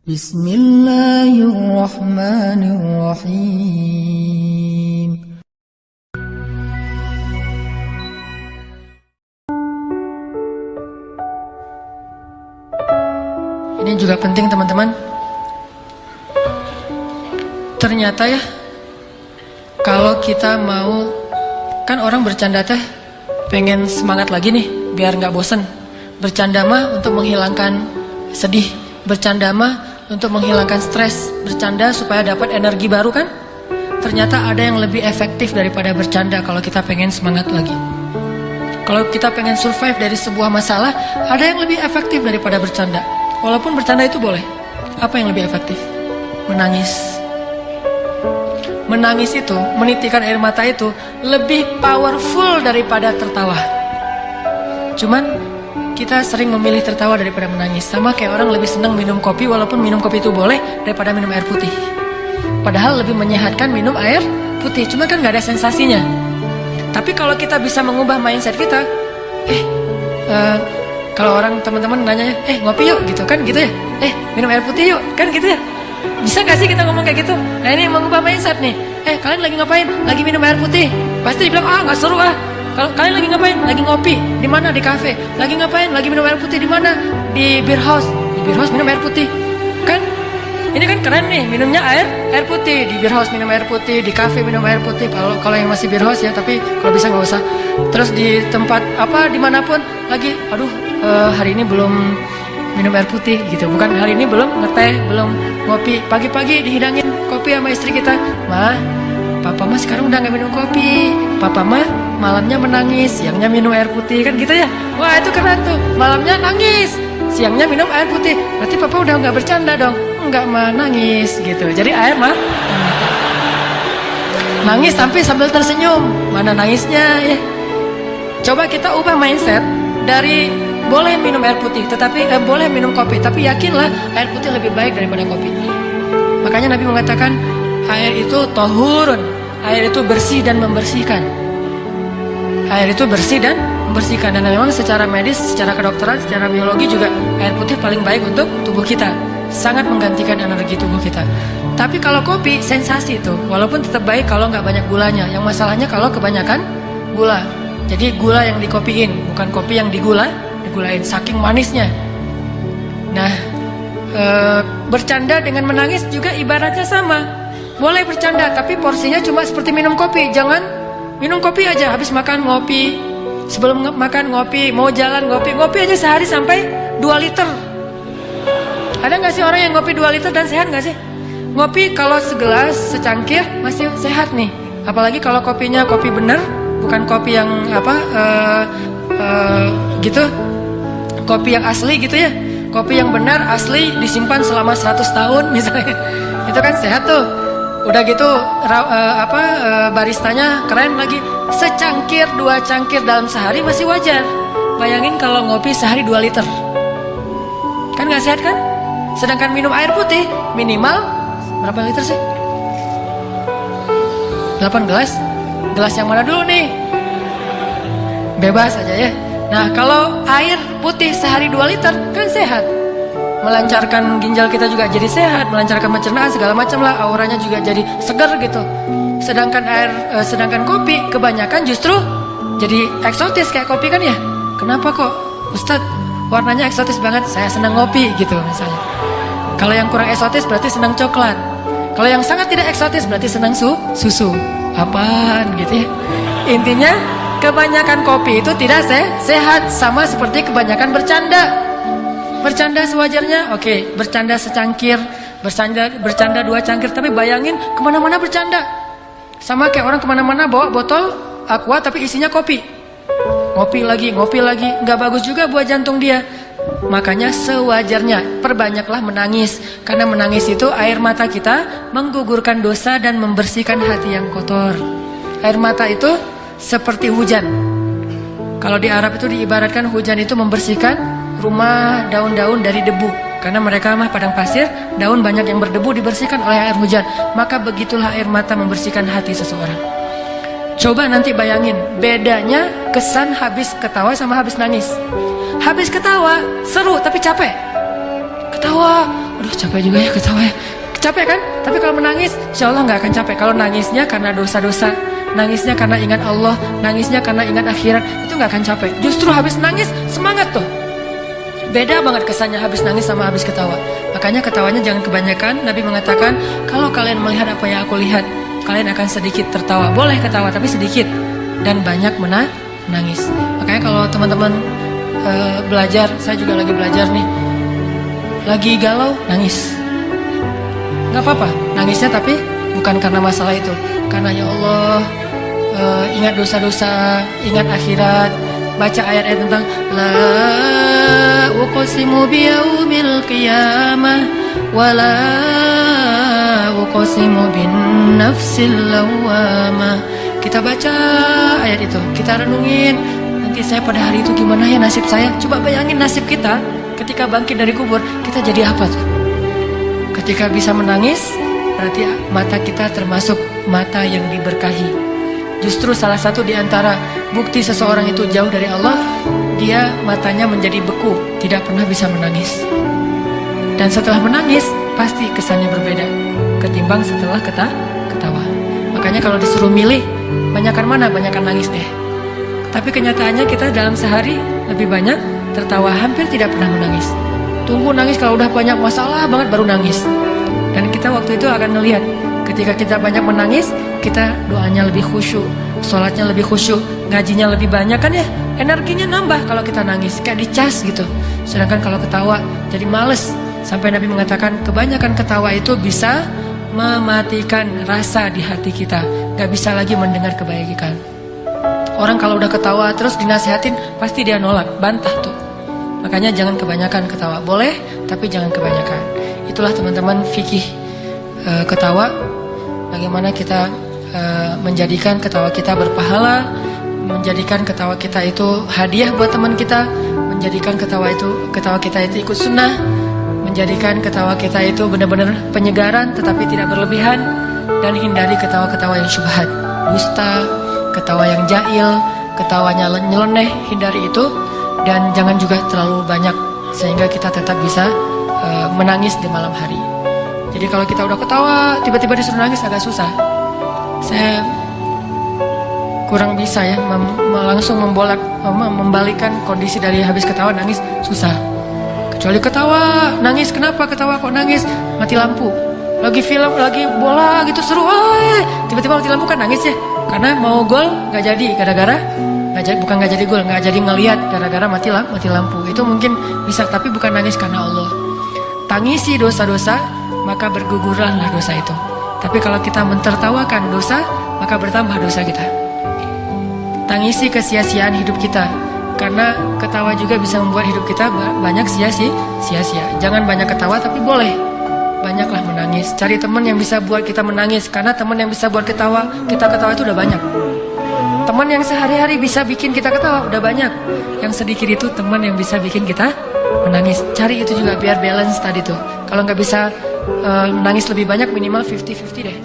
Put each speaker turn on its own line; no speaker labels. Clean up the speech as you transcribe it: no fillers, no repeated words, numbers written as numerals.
Bismillahirrahmanirrahim. Ini juga penting teman-teman. Ternyata ya, kalau kita mau, kan orang bercanda teh pengen semangat lagi nih biar nggak bosen. Bercanda mah untuk menghilangkan sedih, bercanda mah untuk menghilangkan stres, bercanda supaya dapat energi baru kan. Ternyata ada yang lebih efektif daripada bercanda kalau kita pengen semangat lagi. Kalau kita pengen survive dari sebuah masalah, ada yang lebih efektif daripada bercanda. Walaupun bercanda itu boleh. Apa yang lebih efektif? Menangis. Menangis itu, menitikkan air mata itu lebih powerful daripada tertawa. Cuman kita sering memilih tertawa daripada menangis. Sama kayak orang lebih senang minum kopi, walaupun minum kopi itu boleh, daripada minum air putih. Padahal lebih menyehatkan minum air putih, cuma kan gak ada sensasinya. Tapi kalau kita bisa mengubah mindset kita, kalau orang teman-teman nanya, ngopi yuk gitu kan gitu ya, minum air putih yuk kan gitu ya. Bisa gak sih kita ngomong kayak gitu? Nah ini mengubah mindset nih. Kalian lagi ngapain? Lagi minum air putih. Pasti dibilang, gak seru ah. Kalau kalian lagi ngapain? Lagi ngopi. Di mana? Di kafe. Lagi ngapain? Lagi minum air putih. Di mana? Di beer house. Di beer house minum air putih. Kan? Ini kan keren nih, minumnya air putih. Di beer house minum air putih, di kafe minum air putih. Kalau yang masih beer house ya, tapi kalau bisa nggak usah. Terus di tempat apa dimanapun lagi, hari ini belum minum air putih gitu. Bukan hari ini belum ngeteh, belum ngopi. Pagi-pagi dihidangin kopi sama istri kita. Ma, papa mah sekarang udah nggak minum kopi. Papa mah malamnya menangis, siangnya minum air putih kan gitu ya. Wah itu keren tuh. Malamnya nangis, siangnya minum air putih. Berarti papa udah nggak bercanda dong, nggak menangis gitu. Jadi air mah nangis tapi sambil tersenyum. Mana nangisnya ya? Coba kita ubah mindset dari boleh minum air putih, tetapi boleh minum kopi, tapi yakinlah air putih lebih baik daripada kopi. Makanya Nabi mengatakan air itu tahurun, air itu bersih dan membersihkan. Air itu bersih dan membersihkan. Dan memang secara medis, secara kedokteran, secara biologi juga air putih paling baik untuk tubuh kita. Sangat menggantikan energi tubuh kita. Tapi kalau kopi sensasi itu, walaupun tetap baik kalau nggak banyak gulanya. Yang masalahnya kalau kebanyakan gula. Jadi gula yang dikopiin, bukan kopi yang digulain saking manisnya. Nah, bercanda dengan menangis juga ibaratnya sama. Boleh bercanda, tapi porsinya cuma seperti minum kopi. Jangan minum kopi aja, habis makan ngopi, sebelum makan ngopi, mau jalan ngopi aja sehari sampai 2 liter. Ada gak sih orang yang ngopi 2 liter dan sehat gak sih? Ngopi kalau segelas, secangkir masih sehat nih. Apalagi kalau kopinya kopi bener, bukan kopi yang gitu, kopi yang asli gitu ya. Kopi yang benar, asli, disimpan selama 100 tahun misalnya. Itu kan sehat tuh. Udah gitu baristanya keren lagi. Secangkir, 2 cangkir dalam sehari masih wajar. Bayangin kalau ngopi sehari 2 liter. Kan gak sehat kan? Sedangkan minum air putih minimal berapa liter sih? 8 gelas. Gelas yang mana dulu nih? Bebas aja ya. Nah kalau air putih sehari 2 liter kan sehat. Melancarkan ginjal kita juga jadi sehat, melancarkan pencernaan segala macam lah, auranya juga jadi segar gitu. Sedangkan kopi kebanyakan justru jadi eksotis kayak kopi kan ya. Kenapa kok Ustadz warnanya eksotis banget? Saya senang ngopi gitu misalnya. Kalau yang kurang eksotis berarti senang coklat. Kalau yang sangat tidak eksotis berarti senang susu. Apaan gitu ya. Intinya kebanyakan kopi itu tidak sehat, sama seperti kebanyakan bercanda. Bercanda sewajarnya, oke, bercanda secangkir, bercanda 2 cangkir, tapi bayangin kemana-mana bercanda. Sama kayak orang kemana-mana bawa botol aqua tapi isinya kopi. Ngopi lagi, nggak bagus juga buat jantung dia. Makanya sewajarnya perbanyaklah menangis. Karena menangis itu air mata kita menggugurkan dosa dan membersihkan hati yang kotor. Air mata itu seperti hujan. Kalau di Arab itu diibaratkan hujan itu membersihkan rumah, daun-daun dari debu. Karena mereka mah padang pasir, daun banyak yang berdebu dibersihkan oleh air hujan. Maka begitulah air mata membersihkan hati seseorang. Coba nanti bayangin bedanya kesan habis ketawa sama habis nangis. Habis ketawa seru tapi capek. Ketawa aduh capek juga ya ketawa ya. Capek kan? Tapi kalau menangis, insya Allah nggak akan capek. Kalau nangisnya karena dosa-dosa, nangisnya karena ingat Allah, nangisnya karena ingat akhirat, itu nggak akan capek. Justru habis nangis semangat tuh. Beda banget kesannya habis nangis sama habis ketawa. Makanya ketawanya jangan kebanyakan. Nabi mengatakan, kalau kalian melihat apa yang aku lihat, kalian akan sedikit tertawa. Boleh ketawa tapi sedikit, dan banyak menangis. Makanya kalau teman-teman belajar, saya juga lagi belajar nih, lagi galau nangis, nggak apa-apa nangisnya, tapi bukan karena masalah itu, karena ya Allah, ingat dosa-dosa, ingat akhirat, baca ayat-ayat tentang la uqsimu biyaumil qiyamah wa la uqsimu bin nafsil lawwamah. Kita baca ayat itu, kita renungin, nanti saya pada hari itu gimana ya nasib saya. Coba bayangin nasib kita ketika bangkit dari kubur, kita jadi apa tuh? Ketika bisa menangis, berarti mata kita termasuk mata yang diberkahi. Justru salah satu di antara bukti seseorang itu jauh dari Allah, dia matanya menjadi beku, tidak pernah bisa menangis. Dan setelah menangis, pasti kesannya berbeda ketimbang setelah ketawa. Makanya kalau disuruh milih, banyakan mana? Banyakan nangis deh. Tapi kenyataannya kita dalam sehari lebih banyak tertawa, hampir tidak pernah menangis. Tunggu nangis kalau udah banyak masalah banget baru nangis. Dan kita waktu itu akan melihat, ketika kita banyak menangis, kita doanya lebih khusyuk, sholatnya lebih khusyuk, ngajinya lebih banyak kan ya, energinya nambah kalau kita nangis, kayak dicas gitu. Sedangkan kalau ketawa jadi males. Sampai Nabi mengatakan kebanyakan ketawa itu bisa mematikan rasa di hati kita, gak bisa lagi mendengar kebaikan. Orang kalau udah ketawa terus dinasihatin, pasti dia nolak, bantah tuh. Makanya jangan kebanyakan ketawa, boleh tapi jangan kebanyakan. Itulah teman-teman fikih ketawa. Bagaimana kita menjadikan ketawa kita berpahala, menjadikan ketawa kita itu hadiah buat teman kita, menjadikan ketawa kita itu ikut sunnah, menjadikan ketawa kita itu benar-benar penyegaran tetapi tidak berlebihan, dan hindari ketawa-ketawa yang syubhat, dusta, ketawa yang jahil, ketawanya nyeleneh, hindari itu. Dan jangan juga terlalu banyak sehingga kita tetap bisa menangis di malam hari. Jadi kalau kita udah ketawa tiba-tiba disuruh nangis agak susah. Saya kurang bisa ya langsung membalikkan kondisi dari habis ketawa nangis, susah. Kecuali ketawa nangis, kenapa ketawa kok nangis? Mati lampu, lagi film, lagi bola gitu seru, tiba-tiba mati lampu kan nangis ya. Karena mau gol nggak jadi gara-gara bukan nggak jadi gol, nggak jadi ngelihat gara-gara mati lampu. Itu mungkin bisa, tapi bukan nangis karena Allah. Tangisi dosa-dosa, maka bergugurlah dosa itu. Tapi kalau kita mentertawakan dosa, maka bertambah dosa kita. Tangisi kesia-siaan hidup kita, karena ketawa juga bisa membuat hidup kita banyak sia-sia. Jangan banyak ketawa, tapi boleh banyaklah menangis. Cari teman yang bisa buat kita menangis, karena teman yang bisa buat kita ketawa itu udah banyak. Teman yang sehari-hari bisa bikin kita ketawa udah banyak. Yang sedikit itu teman yang bisa bikin kita menangis. Cari itu juga biar balance tadi tuh. Kalau nggak bisa menangis lebih banyak, minimal 50-50 deh.